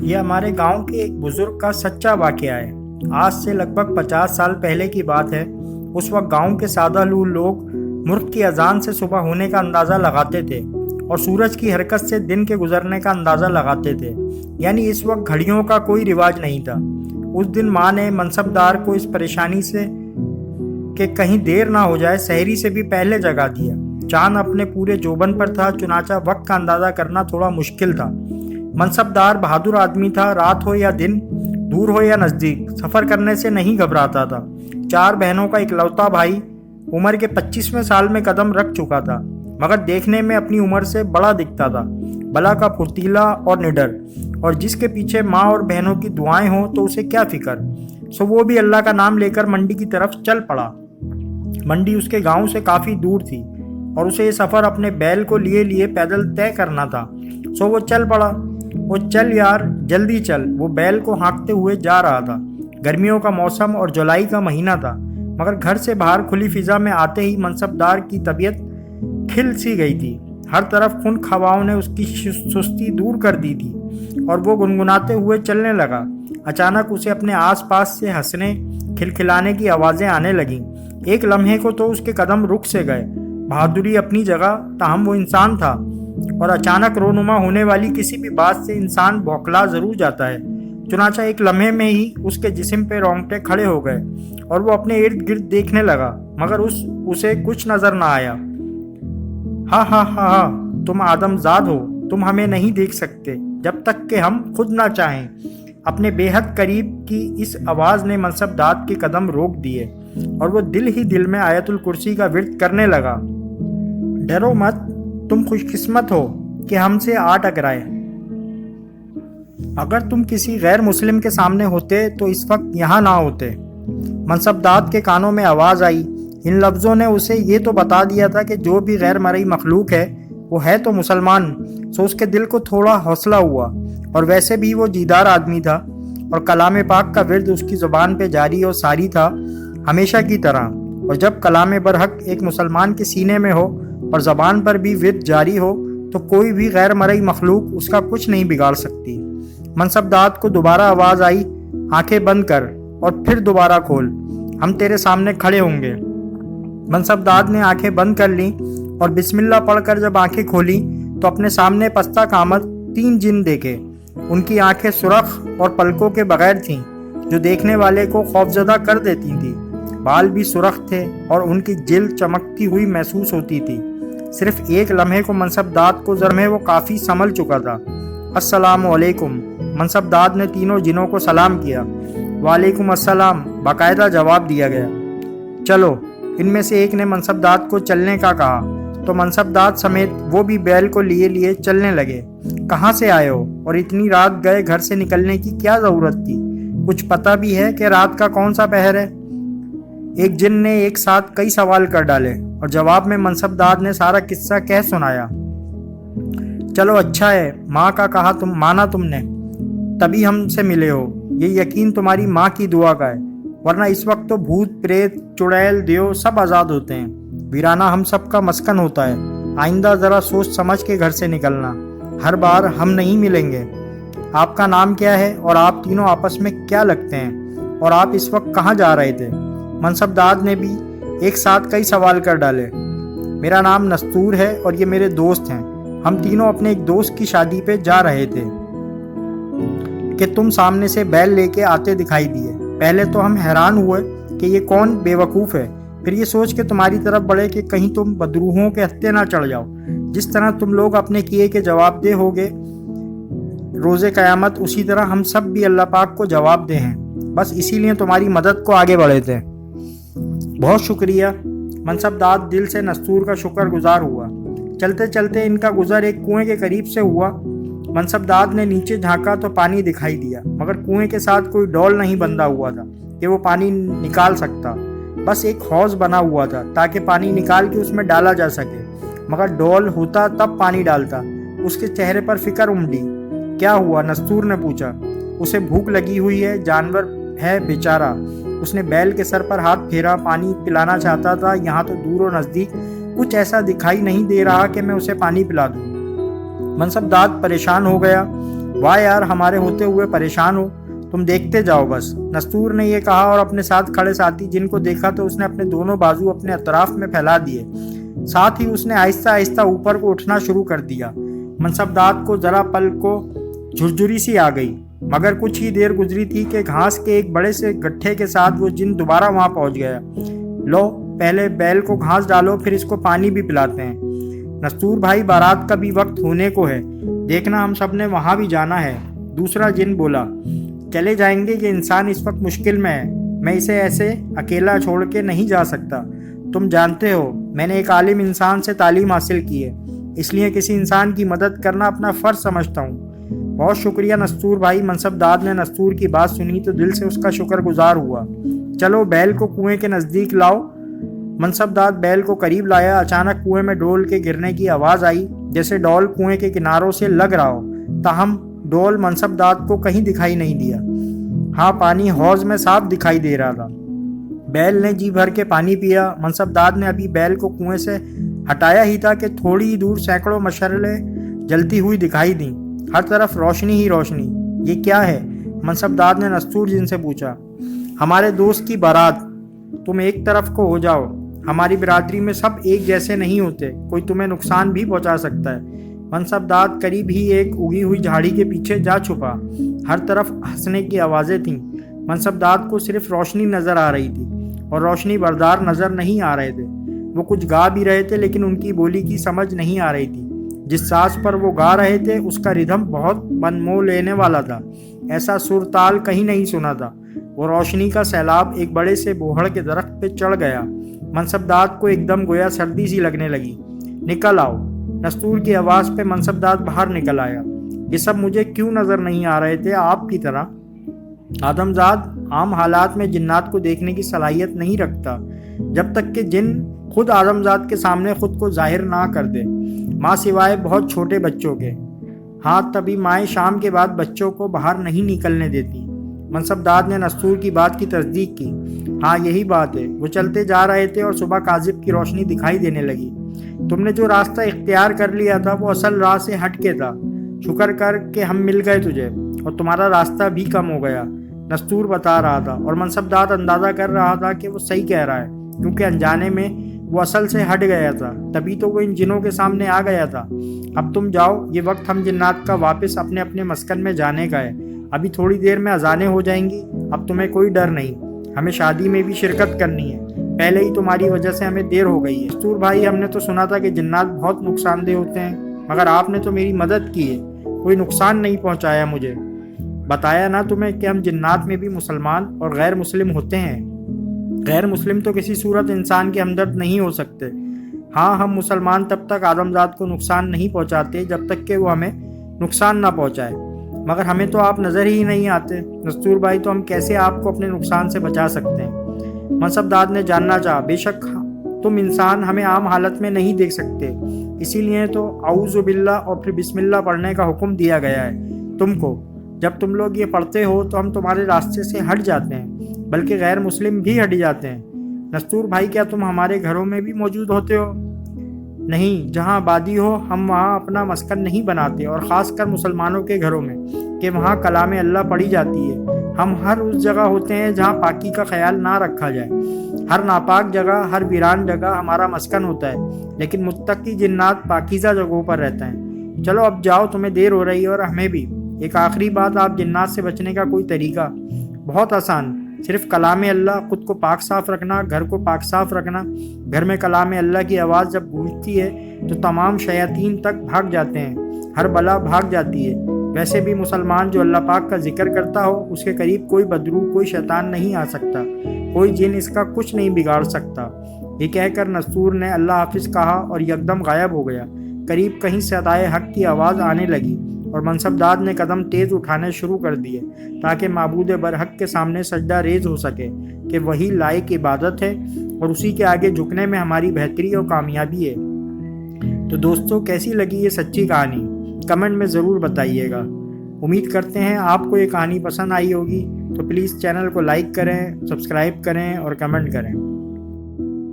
یہ ہمارے گاؤں کے ایک بزرگ کا سچا واقعہ ہے۔ آج سے لگ بھگ 50 سال پہلے کی بات ہے۔ اس وقت گاؤں کے سادہ لوگ مرغ کی اذان سے صبح ہونے کا اندازہ لگاتے تھے اور سورج کی حرکت سے دن کے گزرنے کا اندازہ لگاتے تھے۔ یعنی اس وقت گھڑیوں کا کوئی رواج نہیں تھا۔ اس دن ماں نے منصبدار کو اس پریشانی سے کہ کہیں دیر نہ ہو جائے سحری سے بھی پہلے جگا دیا۔ چاند اپنے پورے جوبن پر تھا، چنانچہ وقت کا اندازہ کرنا تھوڑا مشکل تھا۔ منصبدار بہادر آدمی تھا، رات ہو یا دن، دور ہو یا نزدیک، سفر کرنے سے نہیں گھبراتا تھا۔ 4 بہنوں کا اکلوتا بھائی عمر کے 25ویں سال میں قدم رکھ چکا تھا، مگر دیکھنے میں اپنی عمر سے بڑا دکھتا تھا، بلا کا پھرتیلا اور نڈر، اور جس کے پیچھے ماں اور بہنوں کی دعائیں ہوں تو اسے کیا فکر۔ سو وہ بھی اللہ کا نام لے کر منڈی کی طرف چل پڑا۔ منڈی اس کے گاؤں سے کافی دور تھی اور اسے یہ سفر اپنے بیل کو لیے پیدل طے کرنا تھا۔ سو وہ چل پڑا۔ وہ چل یار جلدی چل، وہ بیل کو ہانکتے ہوئے جا رہا تھا۔ گرمیوں کا موسم اور جولائی کا مہینہ تھا، مگر گھر سے باہر کھلی فضا میں آتے ہی منصبدار کی طبیعت کھل سی گئی تھی۔ ہر طرف خنک ہواؤں نے اس کی سستی دور کر دی تھی اور وہ گنگناتے ہوئے چلنے لگا۔ اچانک اسے اپنے آس پاس سے ہنسنے کھلکھلانے کی آوازیں آنے لگیں۔ ایک لمحے کو تو اس کے قدم رک سے گئے۔ بہادری اپنی جگہ، تاہم وہ انسان تھا، اور اچانک رونما ہونے والی کسی بھی بات سے انسان بوکھلا ضرور جاتا ہے۔ چنانچہ ایک لمحے میں ہی اس کے جسم پہ رونگٹے کھڑے ہو گئے اور وہ اپنے ارد گرد دیکھنے لگا، مگر اسے کچھ نظر نہ آیا۔ ہاں، تم آدم زاد ہو، تم ہمیں نہیں دیکھ سکتے جب تک کہ ہم خود نہ چاہیں۔ اپنے بے حد قریب کی اس آواز نے منصبدار کے قدم روک دیے اور وہ دل ہی دل میں آیت الکرسی کا ورد کرنے لگا۔ ڈرو مت، تم خوش قسمت ہو کہ ہم سے آ ٹکرائے۔ اگر تم کسی غیر مسلم کے سامنے ہوتے تو اس وقت یہاں نہ ہوتے۔ منصبدار کے کانوں میں آواز آئی۔ ان لفظوں نے اسے یہ تو بتا دیا تھا کہ جو بھی غیر مرئی مخلوق ہے وہ ہے تو مسلمان۔ سو اس کے دل کو تھوڑا حوصلہ ہوا، اور ویسے بھی وہ دیدار آدمی تھا اور کلام پاک کا ورد اس کی زبان پہ جاری اور ساری تھا، ہمیشہ کی طرح۔ اور جب کلام برحق ایک مسلمان کے سینے میں ہو اور زبان پر بھی ورد جاری ہو تو کوئی بھی غیر مرئی مخلوق اس کا کچھ نہیں بگاڑ سکتی۔ منصبدار کو دوبارہ آواز آئی، آنکھیں بند کر اور پھر دوبارہ کھول، ہم تیرے سامنے کھڑے ہوں گے۔ منصبدار نے آنکھیں بند کر لیں اور بسم اللہ پڑھ کر جب آنکھیں کھولیں تو اپنے سامنے پستہ کامر 3 جن دیکھے۔ ان کی آنکھیں سرخ اور پلکوں کے بغیر تھیں، جو دیکھنے والے کو خوفزدہ کر دیتی تھیں۔ بال بھی سرخ تھے اور ان کی جلد چمکتی ہوئی محسوس ہوتی تھی۔ صرف ایک لمحے کو منصبدار کو ذرا وہ کافی سنبھل چکا تھا۔ السلام علیکم، منصبدار نے تینوں جنوں کو سلام کیا۔ وعلیکم السلام، باقاعدہ جواب دیا گیا۔ چلو، ان میں سے ایک نے منصبدار کو چلنے کا کہا تو منصبدار سمیت وہ بھی بیل کو لیے چلنے لگے۔ کہاں سے آئے ہو اور اتنی رات گئے؟ گھر سے نکلنے کی کیا ضرورت تھی؟ کچھ پتہ بھی ہے کہ رات کا کون سا پہر ہے؟ ایک جن نے ایک ساتھ کئی سوال کر ڈالے اور جواب میں منصبدار نے سارا قصہ کہہ سنایا۔ چلو اچھا ہے، ماں کا کہا مانا تم نے، تبھی ہم سے ملے ہو۔ یہ یقین تمہاری ماں کی دعا کا ہے، ورنہ اس وقت تو بھوت پریت چڑیل دیو سب آزاد ہوتے ہیں۔ ویرانہ ہم سب کا مسکن ہوتا ہے۔ آئندہ ذرا سوچ سمجھ کے گھر سے نکلنا، ہر بار ہم نہیں ملیں گے۔ آپ کا نام کیا ہے اور آپ تینوں آپس میں کیا لگتے ہیں، اور آپ اس وقت کہاں جا رہے تھے؟ منصبدار نے بھی ایک ساتھ کئی سوال کر ڈالے۔ میرا نام نستور ہے اور یہ میرے دوست ہیں۔ ہم تینوں اپنے ایک دوست کی شادی پہ جا رہے تھے کہ تم سامنے سے بیل لے کے آتے دکھائی دیے۔ پہلے تو ہم حیران ہوئے کہ یہ کون بے وقوف ہے، پھر یہ سوچ کے تمہاری طرف بڑھے کہ کہیں تم بدروحوں کے ہتھے نہ چڑھ جاؤ۔ جس طرح تم لوگ اپنے کیے کے جواب دہ ہوگے روز قیامت، اسی طرح ہم سب بھی اللہ پاک کو جواب دہ ہیں۔ بس اسی لیے تمہاری مدد کو آگے بڑھے تھے۔ بہت شکریہ۔ منصبدار دل سے نستور کا شکر گزار ہوا۔ چلتے چلتے ان کا گزر ایک کنویں کے قریب سے ہوا۔ منصبدار نے نیچے جھانکا تو پانی دکھائی دیا، مگر کنویں کے ساتھ کوئی ڈول نہیں بندھا ہوا تھا کہ وہ پانی نکال سکتا۔ بس ایک حوض بنا ہوا تھا تاکہ پانی نکال کے اس میں ڈالا جا سکے، مگر ڈول ہوتا تب پانی ڈالتا۔ اس کے چہرے پر فکر امڈی۔ کیا ہوا؟ نستور نے پوچھا۔ اسے بھوک لگی ہوئی ہے، جانور ہے بیچارہ۔ اس نے بیل کے سر پر ہاتھ پھیرا، پانی پلانا چاہتا تھا، یہاں تو دور و نزدیک کچھ ایسا دکھائی نہیں دے رہا کہ میں اسے پانی پلا دوں۔ منصبدار پریشان ہو گیا۔ واہ یار، ہمارے ہوتے ہوئے پریشان ہو، تم دیکھتے جاؤ بس۔ نستور نے یہ کہا اور اپنے ساتھ کھڑے ساتھی جن کو دیکھا تو اس نے اپنے دونوں بازو اپنے اطراف میں پھیلا دیے، ساتھ ہی اس نے آہستہ آہستہ اوپر کو اٹھنا شروع کر دیا۔ منصبداد کو ذرا پل کو جھرجھری سی آ گئی، مگر کچھ ہی دیر گزری تھی کہ گھاس کے ایک بڑے سے گٹھے کے ساتھ وہ جن دوبارہ وہاں پہنچ گیا۔ لو پہلے بیل کو گھاس ڈالو، پھر اس کو پانی بھی پلاتے ہیں۔ نستور بھائی، بارات کا بھی وقت ہونے کو ہے، دیکھنا ہم سب نے وہاں بھی جانا ہے۔ دوسرا جن بولا، چلے جائیں گے، یہ انسان اس وقت مشکل میں ہے، میں اسے ایسے اکیلا چھوڑ کے نہیں جا سکتا۔ تم جانتے ہو میں نے ایک عالم انسان سے تعلیم حاصل کی ہے، اس لیے کسی انسان کی مدد کرنا اپنا فرض سمجھتا ہوں۔ بہت شکریہ نستور بھائی۔ منصبداد نے نستور کی بات سنی تو دل سے اس کا شکر گزار ہوا۔ چلو بیل کو کنویں کے نزدیک لاؤ۔ منصبداد بیل کو قریب لایا۔ اچانک کنویں میں ڈول کے گرنے کی آواز آئی، جیسے ڈول کنویں کے کناروں سے لگ رہا ہو، تاہم ڈول منصبداد کو کہیں دکھائی نہیں دیا۔ ہاں، پانی حوض میں صاف دکھائی دے رہا تھا۔ بیل نے جی بھر کے پانی پیا۔ منصبداد نے ابھی بیل کو کنویں سے ہٹایا ہی تھا کہ تھوڑی ہی دور سینکڑوں مشعلیں جلتی ہوئی دکھائی دیں، ہر طرف روشنی ہی روشنی۔ یہ کیا ہے؟ منصبداد نے نستور جن سے پوچھا۔ ہمارے دوست کی بارات، تم ایک طرف کو ہو جاؤ، ہماری برادری میں سب ایک جیسے نہیں ہوتے، کوئی تمہیں نقصان بھی پہنچا سکتا ہے۔ منصبداد قریب ہی ایک اگی ہوئی جھاڑی کے پیچھے جا چھپا۔ ہر طرف ہنسنے کی آوازیں تھیں۔ منصبداد کو صرف روشنی نظر آ رہی تھی اور روشنی بردار نظر نہیں آ رہے تھے۔ وہ کچھ گا بھی رہے تھے لیکن ان کی بولی کی سمجھ نہیں آ رہی تھی۔ جس ساز پر وہ گا رہے تھے اس کا ردھم بہت من مو لینے والا تھا، ایسا سر تال کہیں نہیں سنا تھا۔ وہ روشنی کا سیلاب ایک بڑے سے بوہڑ کے درخت پہ چڑھ گیا۔ منصبداد کو ایک دم گویا سردی سی لگنے لگی۔ نکل آؤ، نستور کی آواز پہ منصبداد باہر نکل آیا۔ یہ سب مجھے کیوں نظر نہیں آ رہے تھے آپ کی طرح؟ آدمزاد عام حالات میں جنات کو دیکھنے کی صلاحیت نہیں رکھتا جب تک کہ جن خود آدمزاد کے سامنے خود کو ظاہر نہ کر دے، ماں سوائے بہت چھوٹے بچوں کے۔ ہاں، تبھی مائیں شام کے بعد بچوں کو باہر نہیں نکلنے دیتی۔ منصبداد نے نستور کی بات کی تصدیق کی۔ ہاں، یہی بات ہے۔ وہ چلتے جا رہے تھے اور صبح کاذب کی روشنی دکھائی دینے لگی۔ تم نے جو راستہ اختیار کر لیا تھا وہ اصل راہ سے ہٹ کے تھا۔ شکر کر کہ ہم مل گئے تجھے، اور تمہارا راستہ بھی کم ہو گیا، نستور بتا رہا تھا، اور منصبداد اندازہ کر رہا تھا کہ وہ صحیح کہہ رہا ہے، کیونکہ انجانے میں وہ اصل سے ہٹ گیا تھا، تبھی تو وہ ان جنوں کے سامنے آ گیا تھا۔ اب تم جاؤ، یہ وقت ہم جنات کا واپس اپنے اپنے مسکن میں جانے کا ہے۔ ابھی تھوڑی دیر میں اذانیں ہو جائیں گی۔ اب تمہیں کوئی ڈر نہیں، ہمیں شادی میں بھی شرکت کرنی ہے، پہلے ہی تمہاری وجہ سے ہمیں دیر ہو گئی ہے۔ نستور بھائی، ہم نے تو سنا تھا کہ جنات بہت نقصان دہ ہوتے ہیں، مگر آپ نے تو میری مدد کی ہے، کوئی نقصان نہیں پہنچایا مجھے۔ بتایا نا تمہیں کہ ہم جنات میں بھی مسلمان اور غیر مسلم ہوتے ہیں۔ غیر مسلم تو کسی صورت انسان کے ہمدرد نہیں ہو سکتے۔ ہاں، ہم مسلمان تب تک آدمزاد کو نقصان نہیں پہنچاتے جب تک کہ وہ ہمیں نقصان نہ پہنچائے، مگر ہمیں تو آپ نظر ہی نہیں آتے۔ نستور بھائی، تو ہم کیسے آپ کو اپنے نقصان سے بچا سکتے ہیں؟ منصبداد نے جاننا چاہا۔ بے شک تم انسان ہمیں عام حالت میں نہیں دیکھ سکتے، اسی لیے تو اعوذ باللہ اور پھر بسم اللہ پڑھنے کا حکم دیا گیا ہے تم کو۔ جب تم لوگ یہ پڑھتے ہو تو ہم تمہارے راستے سے ہٹ جاتے ہیں، بلکہ غیر مسلم بھی ہٹ جاتے ہیں۔ نستور بھائی، کیا تم ہمارے گھروں میں بھی موجود ہوتے ہو؟ نہیں، جہاں آبادی ہو ہم وہاں اپنا مسکن نہیں بناتے، اور خاص کر مسلمانوں کے گھروں میں کہ وہاں کلام اللہ پڑھی جاتی ہے۔ ہم ہر اس جگہ ہوتے ہیں جہاں پاکی کا خیال نہ رکھا جائے۔ ہر ناپاک جگہ، ہر ویران جگہ ہمارا مسکن ہوتا ہے، لیکن متقی جنات پاکیزہ جگہوں پر رہتا ہیں۔ چلو اب جاؤ، تمہیں دیر ہو رہی ہے اور ہمیں بھی۔ ایک آخری بات، آپ جنات سے بچنے کا کوئی طریقہ؟ بہت آسان، صرف کلام اللہ، خود کو پاک صاف رکھنا، گھر کو پاک صاف رکھنا۔ گھر میں کلام اللہ کی آواز جب گونجتی ہے تو تمام شیاطین تک بھاگ جاتے ہیں، ہر بلا بھاگ جاتی ہے۔ ویسے بھی مسلمان جو اللہ پاک کا ذکر کرتا ہو اس کے قریب کوئی بدروح، کوئی شیطان نہیں آ سکتا، کوئی جن اس کا کچھ نہیں بگاڑ سکتا۔ یہ کہہ کر نستور نے اللہ حافظ کہا اور یکدم غائب ہو گیا۔ قریب کہیں سے ادائے حق کی آواز آنے لگی اور منصبداد نے قدم تیز اٹھانے شروع کر دیے تاکہ معبود برحق کے سامنے سجدہ ریز ہو سکے کہ وہی لائق عبادت ہے اور اسی کے آگے جھکنے میں ہماری بہتری اور کامیابی ہے۔ تو دوستو، کیسی لگی یہ سچی کہانی؟ کمنٹ میں ضرور بتائیے گا۔ امید کرتے ہیں آپ کو یہ کہانی پسند آئی ہوگی، تو پلیز چینل کو لائک کریں، سبسکرائب کریں اور کمنٹ کریں۔